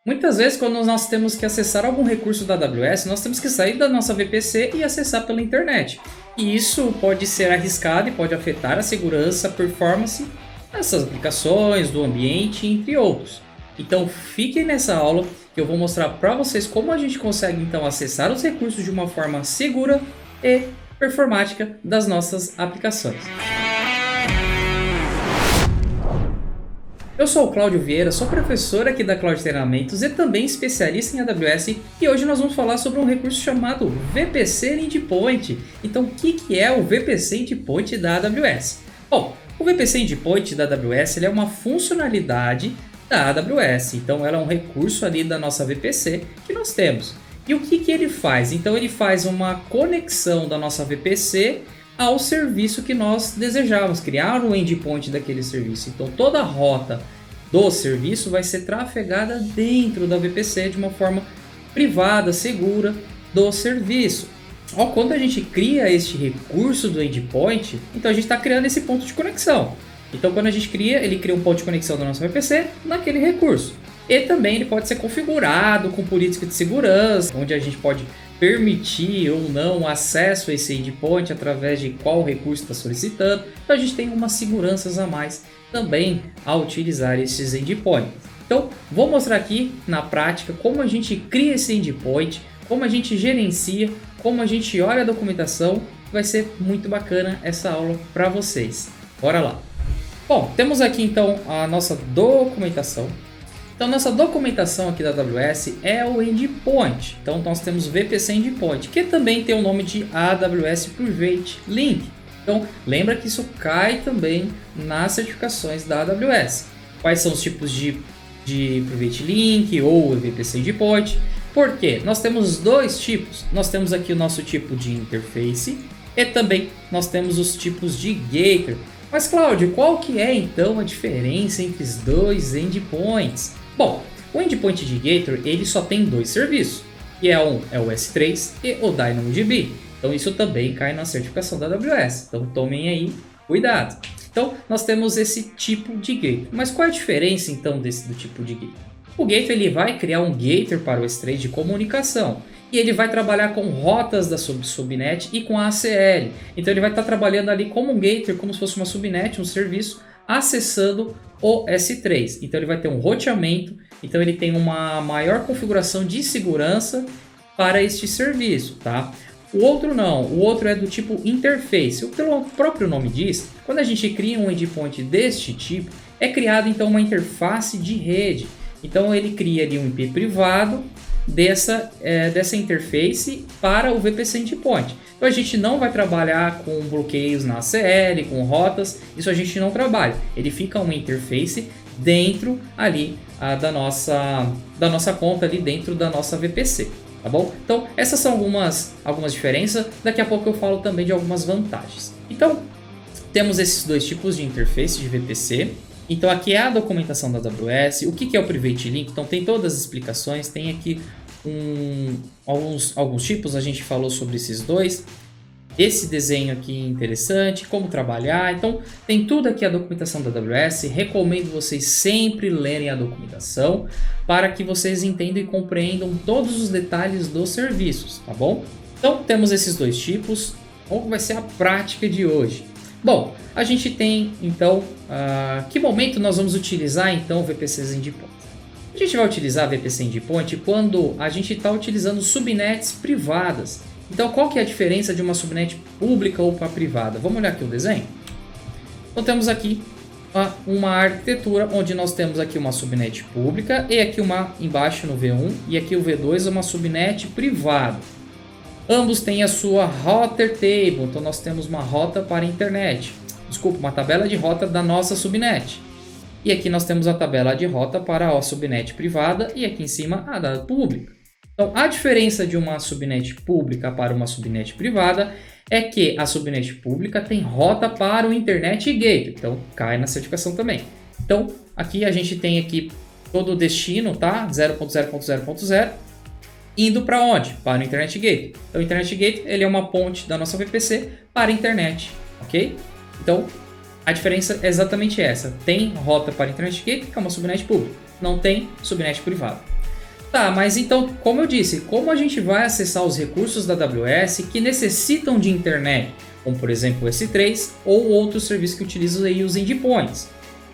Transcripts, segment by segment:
Muitas vezes, quando nós temos que acessar algum recurso da AWS, nós temos que sair da nossa VPC e acessar pela internet. E isso pode ser arriscado e pode afetar a segurança, a performance dessas aplicações, do ambiente, entre outros. Então, fiquem nessa aula que eu vou mostrar para vocês como a gente consegue então acessar os recursos de uma forma segura e performática das nossas aplicações. Eu sou o Cláudio Vieira, sou professor aqui da Cloud Treinamentos e também especialista em AWS, e hoje nós vamos falar sobre um recurso chamado VPC Endpoint. Então, o que é o VPC Endpoint da AWS? Bom, o VPC Endpoint da AWS ele é uma funcionalidade da AWS, então ela é um recurso ali da nossa VPC que nós temos. E o que ele faz? Então ele faz uma conexão da nossa VPC ao serviço que nós desejamos, criar um endpoint daquele serviço. Então toda a rota do serviço vai ser trafegada dentro da VPC de uma forma privada, segura do serviço. Quando a gente cria este recurso do endpoint, então a gente está criando esse ponto de conexão. Então quando a gente cria, ele cria um ponto de conexão da nossa VPC naquele recurso. E também ele pode ser configurado com política de segurança, onde a gente pode permitir ou não acesso a esse endpoint através de qual recurso está solicitando. Então a gente tem umas seguranças a mais também ao utilizar esses endpoints. Então vou mostrar aqui na prática como a gente cria esse endpoint, como a gente gerencia, como a gente olha a documentação. Vai ser muito bacana essa aula para vocês. Bora lá! Bom, temos aqui então a nossa documentação. Então, nossa documentação aqui da AWS é o Endpoint. Então, nós temos VPC Endpoint, que também tem o nome de AWS Private Link. Então, lembra que isso cai também nas certificações da AWS. Quais são os tipos de Private Link ou VPC Endpoint? Por quê? Nós temos dois tipos. Nós temos aqui o nosso tipo de interface e também nós temos os tipos de gateway. Mas, Cláudio, qual que é então a diferença entre os dois endpoints? Bom, o endpoint de Gateway ele só tem dois serviços, que é o S3 e o DynamoDB. Então isso também cai na certificação da AWS, então tomem aí cuidado. Então nós temos esse tipo de Gateway. Mas qual é a diferença então do tipo de Gateway? O Gateway ele vai criar um Gateway para o S3 de comunicação. E ele vai trabalhar com rotas da subnet e com a ACL. Então ele vai estar trabalhando ali como um gateway, como se fosse uma subnet, um serviço, acessando o S3. Então ele vai ter um roteamento, então ele tem uma maior configuração de segurança para este serviço, tá? O outro não, o outro é do tipo interface. Pelo próprio nome diz, quando a gente cria um endpoint deste tipo, é criada então uma interface de rede. Então ele cria ali um IP privado dessa interface para o VPC Endpoint. Então a gente não vai trabalhar com bloqueios na ACL, com rotas, isso a gente não trabalha. Ele fica uma interface dentro ali da nossa conta, ali dentro da nossa VPC, tá bom? Então essas são algumas diferenças, daqui a pouco eu falo também de algumas vantagens. Então temos esses dois tipos de interface de VPC. Então aqui é a documentação da AWS, o que é o Private Link, então tem todas as explicações, tem aqui alguns tipos, a gente falou sobre esses dois, esse desenho aqui interessante, como trabalhar, então tem tudo aqui a documentação da AWS, recomendo vocês sempre lerem a documentação para que vocês entendam e compreendam todos os detalhes dos serviços, tá bom? Então temos esses dois tipos, qual vai ser a prática de hoje? Bom, a gente tem então, que momento nós vamos utilizar então o VPC Endpoint? A gente vai utilizar VPC Endpoint quando a gente está utilizando subnets privadas. Então qual que é a diferença de uma subnet pública ou para privada? Vamos olhar aqui o desenho? Então temos aqui uma arquitetura onde nós temos aqui uma subnet pública e aqui uma embaixo no V1 e aqui o V2 é uma subnet privada. Ambos têm a sua router table, então nós temos uma rota para a internet. Desculpa, uma tabela de rota da nossa subnet. E aqui nós temos a tabela de rota para a subnet privada e aqui em cima a da pública. Então a diferença de uma subnet pública para uma subnet privada é que a subnet pública tem rota para o Internet Gateway, então cai na certificação também. Então aqui a gente tem aqui todo o destino, tá? 0.0.0.0. Indo para onde? Para o Internet Gateway. Então, o Internet Gateway ele é uma ponte da nossa VPC para a internet, ok? Então, a diferença é exatamente essa. Tem rota para a Internet Gateway, que é uma subnet pública. Não tem subnet privada. Tá, mas então, como eu disse, como a gente vai acessar os recursos da AWS que necessitam de internet, como por exemplo o S3 ou outros serviços que utilizam aí os endpoints?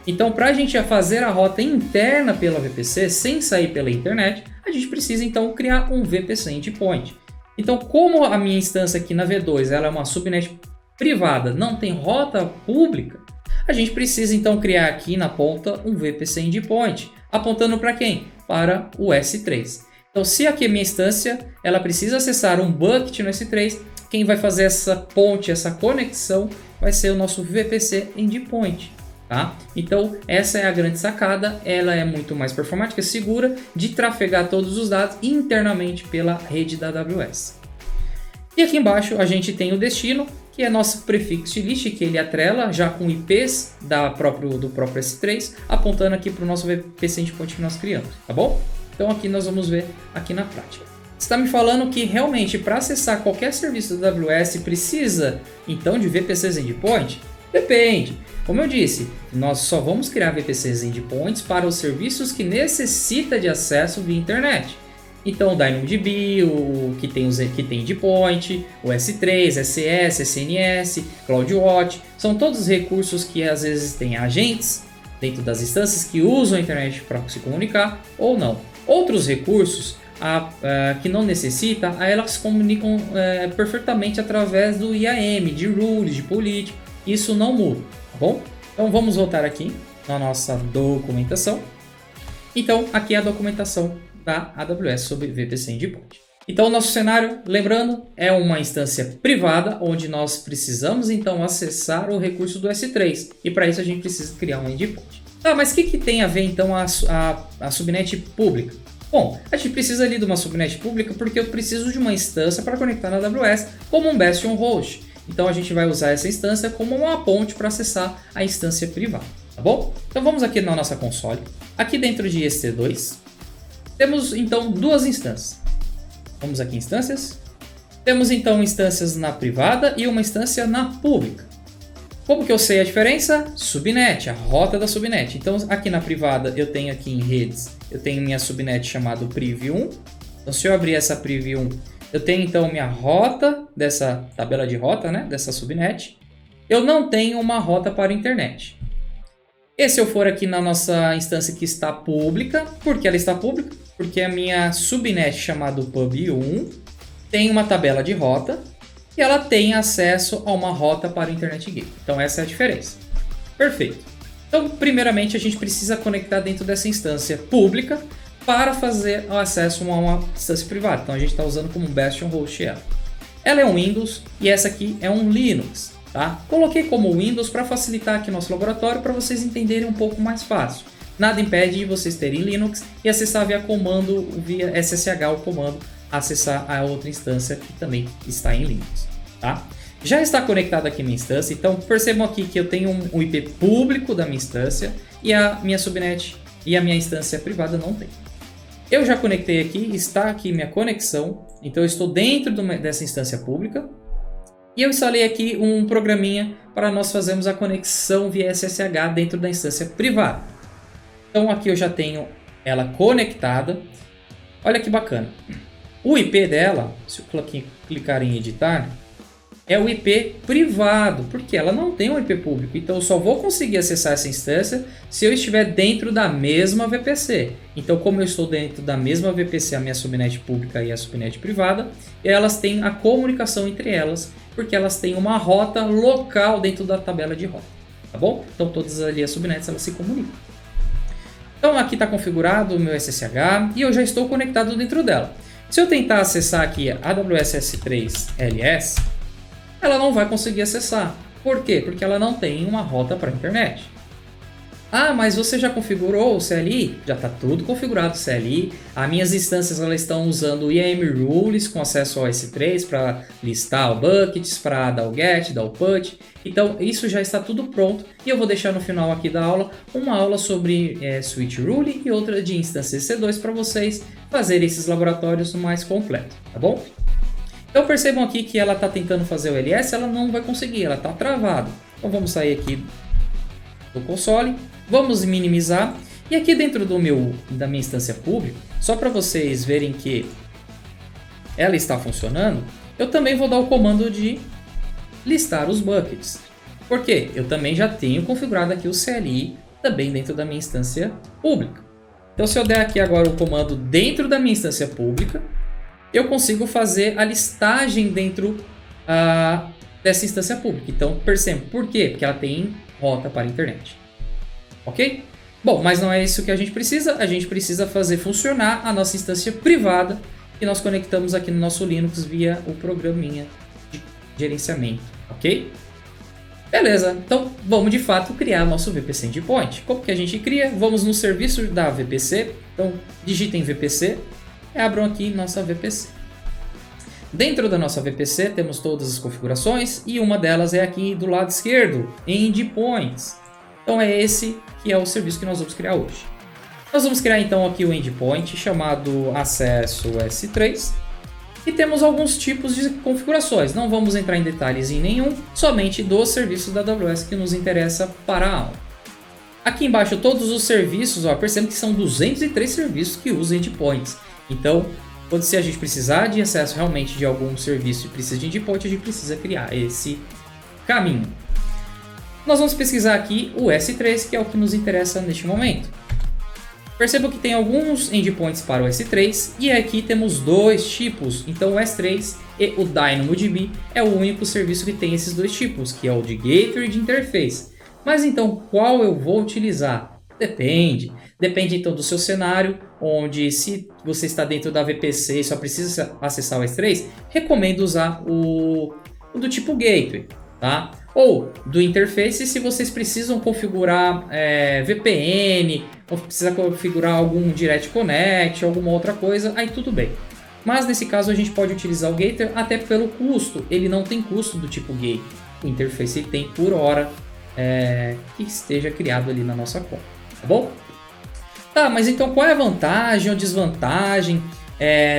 Então, para a gente fazer a rota interna pela VPC sem sair pela internet, a gente precisa então criar um VPC endpoint. Então, como a minha instância aqui na V2 ela é uma subnet privada, não tem rota pública, a gente precisa então criar aqui na ponta um VPC endpoint, apontando para quem? Para o S3. Então, se aqui a minha instância ela precisa acessar um bucket no S3, quem vai fazer essa ponte, essa conexão, vai ser o nosso VPC endpoint. Tá? Então, essa é a grande sacada, ela é muito mais performática, segura de trafegar todos os dados internamente pela rede da AWS. E aqui embaixo a gente tem o destino, que é nosso prefixo list, que ele atrela já com IPs do próprio S3, apontando aqui para o nosso VPC endpoint que nós criamos, tá bom? Então aqui nós vamos ver aqui na prática. Você está me falando que realmente para acessar qualquer serviço da AWS precisa então de VPCs endpoint? Depende. Como eu disse, nós só vamos criar VPCs endpoints para os serviços que necessitam de acesso via internet. Então o DynamoDB, o que tem endpoint, o S3, SS, SNS, CloudWatch, são todos recursos que às vezes têm agentes dentro das instâncias que usam a internet para se comunicar ou não. Outros recursos que não necessitam, elas se comunicam perfeitamente através do IAM, de rules, de política. Isso não muda, tá bom? Então vamos voltar aqui na nossa documentação. Então aqui é a documentação da AWS sobre VPC Endpoint. Então o nosso cenário, lembrando, é uma instância privada onde nós precisamos então acessar o recurso do S3 e para isso a gente precisa criar um endpoint. Tá, mas o que tem a ver então a subnet pública? Bom, a gente precisa ali de uma subnet pública porque eu preciso de uma instância para conectar na AWS como um Bastion host. Então a gente vai usar essa instância como uma ponte para acessar a instância privada, tá bom? Então vamos aqui na nossa console. Aqui dentro de EC2, temos então duas instâncias. Vamos aqui em instâncias. Temos então instâncias na privada e uma instância na pública. Como que eu sei a diferença? Subnet, a rota da subnet. Então aqui na privada eu tenho aqui em redes, eu tenho minha subnet chamada Privy1. Então se eu abrir essa Privy1, eu tenho então minha rota dessa tabela de rota, né, dessa subnet. Eu não tenho uma rota para a internet. E se eu for aqui na nossa instância que está pública, por que ela está pública? Porque a minha subnet chamada pub1 tem uma tabela de rota e ela tem acesso a uma rota para o Internet Gateway. Então essa é a diferença. Perfeito. Então primeiramente a gente precisa conectar dentro dessa instância pública para fazer o acesso a uma instância privada. Então a gente está usando como um Bastion host ela. Ela é um Windows e essa aqui é um Linux. Tá? Coloquei como Windows para facilitar aqui nosso laboratório para vocês entenderem um pouco mais fácil. Nada impede de vocês terem Linux e acessar via comando, via SSH o comando, acessar a outra instância que também está em Linux. Tá? Já está conectado aqui minha instância, então percebam aqui que eu tenho um IP público da minha instância e a minha subnet e a minha instância privada não tem. Eu já conectei aqui, está aqui minha conexão, então eu estou dentro dessa instância pública. E eu instalei aqui um programinha para nós fazermos a conexão via SSH dentro da instância privada. Então aqui eu já tenho ela conectada. Olha que bacana. O IP dela, se eu clicar em editar, é o IP privado, porque ela não tem um IP público. Então eu só vou conseguir acessar essa instância se eu estiver dentro da mesma VPC. Então como eu estou dentro da mesma VPC, a minha subnet pública e a subnet privada, elas têm a comunicação entre elas, porque elas têm uma rota local dentro da tabela de rota, tá bom? Então todas ali as subnets elas se comunicam. Então aqui está configurado o meu SSH e eu já estou conectado dentro dela. Se eu tentar acessar aqui a AWS S3 LS, ela não vai conseguir acessar. Por quê? Porque ela não tem uma rota para a internet. Ah, mas você já configurou o CLI? Já está tudo configurado o CLI. As minhas instâncias elas estão usando o IAM Rules com acesso ao S3 para listar o buckets, para dar o get, dar o put. Então isso já está tudo pronto e eu vou deixar no final aqui da aula uma aula sobre Switch Rule e outra de instâncias C2 para vocês fazerem esses laboratórios mais completos, tá bom? Então percebam aqui que ela está tentando fazer o LS, ela não vai conseguir, ela está travada. Então vamos sair aqui do console, vamos minimizar E aqui dentro da minha instância pública, só para vocês verem que ela está funcionando, eu também vou dar o comando de listar os buckets. Por quê? Eu também já tenho configurado aqui o CLI também dentro da minha instância pública. Então se eu der aqui agora o comando dentro da minha instância pública, eu consigo fazer a listagem dentro dessa instância pública. Então perceba, por quê? Porque ela tem rota para a internet. Ok? Bom, mas não é isso que a gente precisa fazer funcionar a nossa instância privada que nós conectamos aqui no nosso Linux via o programinha de gerenciamento, ok? Beleza, então vamos de fato criar nosso VPC Endpoint. Como que a gente cria? Vamos no serviço da VPC, então digitem VPC e abram aqui nossa VPC. Dentro da nossa VPC temos todas as configurações e uma delas é aqui do lado esquerdo, Endpoints. Então é esse que é o serviço que nós vamos criar hoje. Nós vamos criar então aqui o endpoint chamado acesso S3 e temos alguns tipos de configurações. Não vamos entrar em detalhes em nenhum, somente dos serviços da AWS que nos interessa para a aula. Aqui embaixo todos os serviços, percebam que são 203 serviços que usam endpoints. Então, se a gente precisar de acesso realmente de algum serviço e precisa de endpoint, a gente precisa criar esse caminho. Nós vamos pesquisar aqui o S3, que é o que nos interessa neste momento. Percebam que tem alguns endpoints para o S3 e aqui temos dois tipos. Então o S3 e o DynamoDB é o único serviço que tem esses dois tipos, que é o de gateway e de interface. Mas então qual eu vou utilizar? Depende. Depende então do seu cenário, onde se você está dentro da VPC e só precisa acessar o S3, recomendo usar o do tipo gateway, tá? Ou do interface se vocês precisam configurar VPN, ou precisa configurar algum Direct Connect, alguma outra coisa, aí tudo bem. Mas nesse caso a gente pode utilizar o Gateway até pelo custo, ele não tem custo do tipo Gateway, o interface tem por hora que esteja criado ali na nossa conta, tá bom? Tá, mas então qual é a vantagem ou desvantagem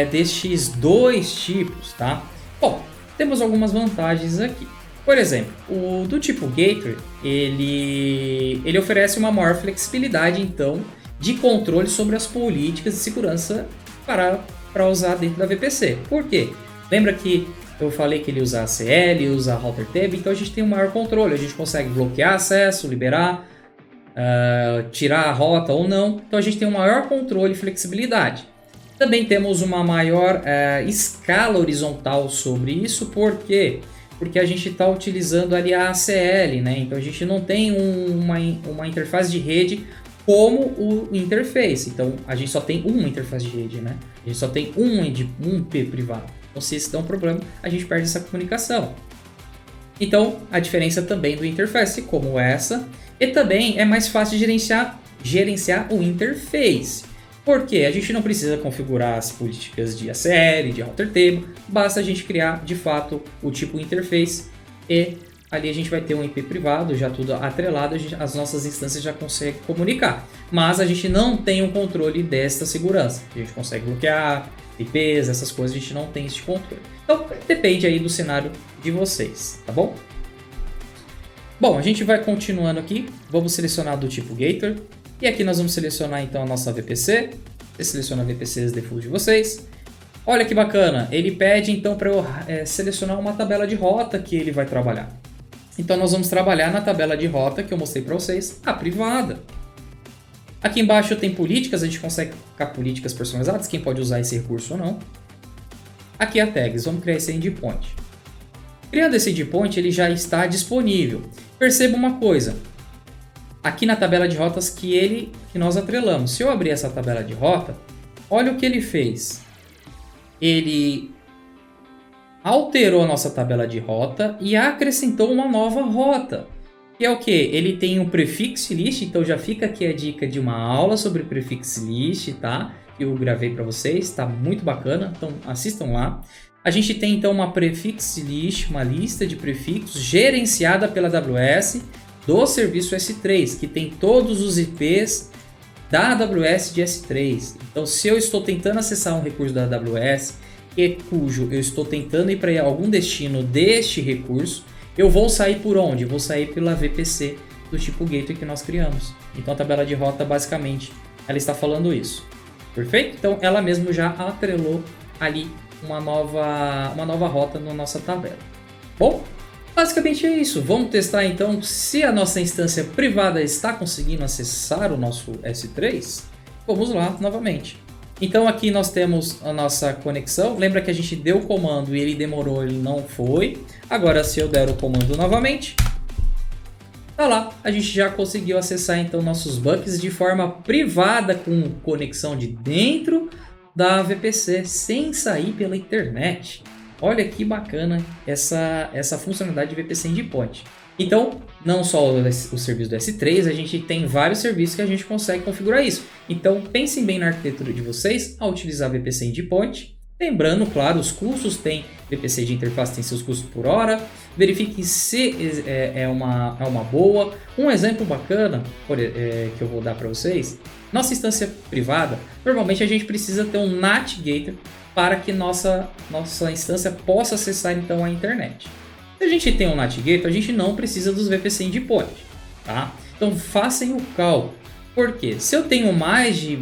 destes dois tipos, tá? Bom, temos algumas vantagens aqui. Por exemplo, o do tipo Gateway, ele oferece uma maior flexibilidade, então, de controle sobre as políticas de segurança para usar dentro da VPC. Por quê? Lembra que eu falei que ele usa ACL, usa Router Tab, então a gente tem um maior controle, a gente consegue bloquear acesso, liberar, tirar a rota ou não, então a gente tem um maior controle e flexibilidade. Também temos uma maior escala horizontal sobre isso, por quê? Porque a gente está utilizando ali a ACL, né? Então a gente não tem uma interface de rede como o interface. Então a gente só tem uma interface de rede, né? A gente só tem um IP privado. Então se isso der um problema, a gente perde essa comunicação. Então a diferença também do interface, como essa, e também é mais fácil de gerenciar o interface. Porque a gente não precisa configurar as políticas de ACL, de Router Table, basta a gente criar de fato o tipo interface e ali a gente vai ter um IP privado, já tudo atrelado, as nossas instâncias já conseguem comunicar. Mas a gente não tem um controle desta segurança, a gente consegue bloquear IPs, essas coisas, a gente não tem esse controle. Então depende aí do cenário de vocês, tá bom? Bom, a gente vai continuando aqui, vamos selecionar do tipo Gateway. E aqui nós vamos selecionar então a nossa VPC. Você seleciona a VPCs default de vocês. Olha que bacana, ele pede então para eu selecionar uma tabela de rota que ele vai trabalhar. Então nós vamos trabalhar na tabela de rota que eu mostrei para vocês, a privada. Aqui embaixo tem políticas, a gente consegue colocar políticas personalizadas, quem pode usar esse recurso ou não. Aqui a tags, vamos criar esse endpoint. Criando esse endpoint, ele já está disponível. Perceba uma coisa. Aqui na tabela de rotas que nós atrelamos. Se eu abrir essa tabela de rota, olha o que ele fez. Ele alterou a nossa tabela de rota e acrescentou uma nova rota. Que é o que? Ele tem um prefix list, então já fica aqui a dica de uma aula sobre prefix list, tá? Que eu gravei para vocês, tá muito bacana, então assistam lá. A gente tem então uma prefix list, uma lista de prefixos gerenciada pela AWS, do serviço S3, que tem todos os IPs da AWS de S3. Então, se eu estou tentando acessar um recurso da AWS cujo eu estou tentando ir para algum destino deste recurso, eu vou sair por onde? Eu vou sair pela VPC do tipo gateway que nós criamos. Então a tabela de rota basicamente ela está falando isso. Perfeito? Então ela mesmo já atrelou ali uma nova rota na nossa tabela. Bom, basicamente é isso. Vamos testar então se a nossa instância privada está conseguindo acessar o nosso S3. Vamos lá novamente. Então aqui nós temos a nossa conexão. Lembra que a gente deu o comando e ele demorou, ele não foi. Agora se eu der o comando novamente, tá lá, a gente já conseguiu acessar então nossos buckets de forma privada com conexão de dentro da VPC, sem sair pela internet. Olha que bacana essa funcionalidade de VPC Endpoint. Então, não só o serviço do S3, a gente tem vários serviços que a gente consegue configurar isso. Então, pensem bem na arquitetura de vocês ao utilizar VPC Endpoint. Lembrando, claro, os custos tem VPC de interface, tem seus custos por hora. Verifique se é uma boa. Um exemplo bacana que eu vou dar para vocês. Nossa instância privada, normalmente a gente precisa ter um NAT Gateway para que nossa instância possa acessar então a internet. Se a gente tem um NAT Gateway, a gente não precisa dos VPC Endpoint, tá? Então façam o cálculo. Por quê? Se eu tenho mais de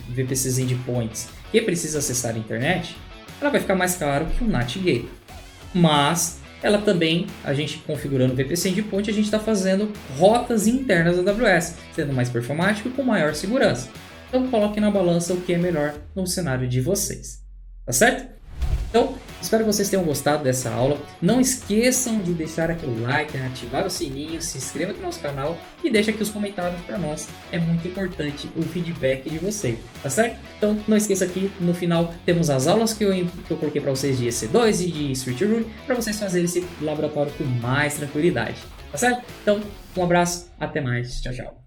VPCs Endpoints que precisa acessar a internet, ela vai ficar mais caro que um NAT Gateway. Mas ela também, a gente configurando o VPC Endpoint, a gente está fazendo rotas internas da AWS, sendo mais performático e com maior segurança. Então coloquem na balança o que é melhor no cenário de vocês, tá certo? Então, espero que vocês tenham gostado dessa aula. Não esqueçam de deixar aquele like, ativar o sininho, se inscreva aqui no nosso canal e deixa aqui os comentários para nós. É muito importante o feedback de vocês, tá certo? Então, não esqueça que no final temos as aulas que eu coloquei para vocês de EC2 e de Switch Root para vocês fazerem esse laboratório com mais tranquilidade, tá certo? Então, um abraço, até mais, tchau, tchau.